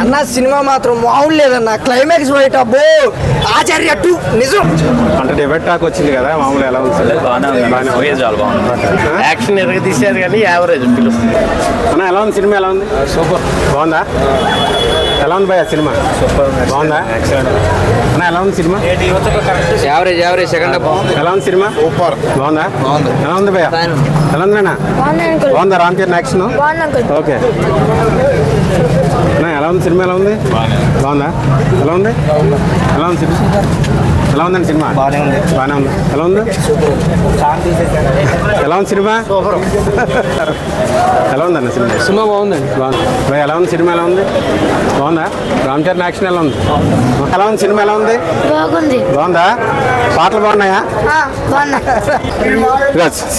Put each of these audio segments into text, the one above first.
అన్న సినిమా మాత్రం మామూలు లేదన్న, క్లైమాక్స్ బయట అబ్బో ఆచార్య 2 నిజం. అంటే డిబేట్ టాక్ వచ్చింది కదా, మామూలు ఎలా ఉంది? యాక్షన్ ఎరగ తీసారు కానీ యావరేజ్ ఫిలిం. అన్న ఎలా ఉంది సినిమా? ఎలా ఉంది? సూపర్. బాగుందా? ఎలా ఉంది భయ్యా సినిమా? సూపర్. బాగుందా? అన్న ఎలా ఉంది cinema? Average average second half. ఎలా ఉంది సినిమా? సూపర్. బాగుందా? ఎలా ఉంది భయ్యా? ఎలా ఉంది అన్న? బాగుందా? Ram Charan action okay. ఎలా ఉంది సినిమా? ఎలా ఉంది? బాగుందా? ఎలా ఉంది? ఎలా ఉంది సినిమా? ఎలా ఉందండి సినిమా? బాగానే ఉంది. బాగానే ఉంది. ఎలా ఉంది? ఎలా ఉంది సినిమా? ఎలా ఉందన్న సినిమా? సినిమా బాగుందండి. బాగుంది. ఎలా ఉంది సినిమా? ఎలా ఉంది? బాగుందా? రామ్ చరణ్ యాక్షన్ ఎలా ఉంది? ఎలా ఉంది సినిమా? ఎలా ఉంది? బాగుంది. బాగుందా? పాటలు బాగున్నాయా?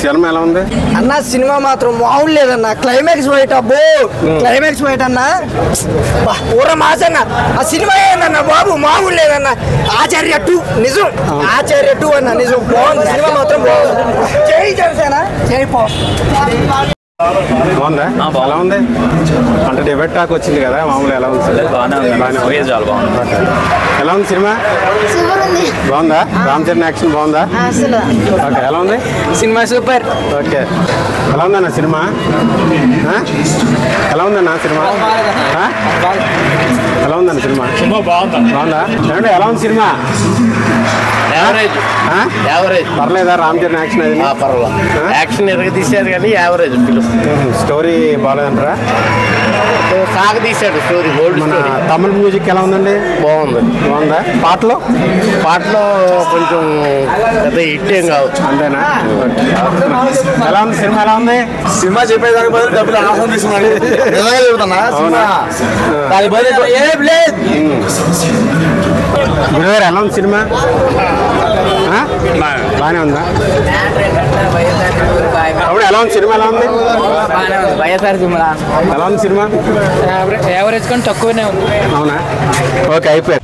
సినిమా ఎలా ఉంది? అన్న సినిమా మాత్రం మామూలు లేదన్న, క్లైమాక్స్ బయట అబ్బో క్లైమాక్స్ బయట అన్న ఊర మాసన్న. ఆ సినిమా ఏందన్న బాబు మామూలు లేదన్న, ఆచార్య 2 నిజం. ఆచార్య 2 అన్న నిజం. బాగుంది సినిమా మాత్రం బాగుంది. జై జనసేన జై పో. బాగుందా? ఎలా ఉంది? అంటే డిబేట్ టాక్ వచ్చింది కదా, మామూలు ఎలా ఉంది? ఎలా ఉంది సినిమా? బాగుందా? రామ్ చరణ్ యాక్షన్ బాగుందా? ఓకే. ఎలా ఉంది సినిమా? సూపర్. ఓకే. ఎలా ఉందన్న సినిమా? ఎలా ఉందన్న సినిమా? ఎలా ఉందన్న సినిమా? బాగుందా? ఏమంటే ఎలా ఉంది సినిమా? Average average. పర్లేదా? రామ్ చరణ్ యాక్షన్ అది పర్వాలేదు. యాక్షన్ ఎరగ తీసారు కానీ యావరేజ్ ఫిలిం. స్టోరీ బాగాలేదంటారా? సాగ తీశాడు స్టోరీ. మన తమిళ మ్యూజిక్ ఎలా ఉందండి? బాగుంది. బాగుందా? పాటలు కొంచెం పెద్ద హిట్ ఏం కావచ్చు. అంతేనా? ఎలా ఉంది సినిమా? ఎలా ఉంది? సినిమా చెప్పేదానికి బదులు డబ్బులు అనవసరం తీసుకున్నాడు. నిజంగా చెబుతున్నా. గురుగారు ఎలా ఉంది సినిమా? బాగానే ఉందా? అప్పుడు ఎలా ఉంది సినిమా? ఎలా ఉంది? ఎలా ఉంది సినిమా? యావరేజ్ కానీ తక్కువనే ఉంది. అవునా? ఓకే అయిపోయింది.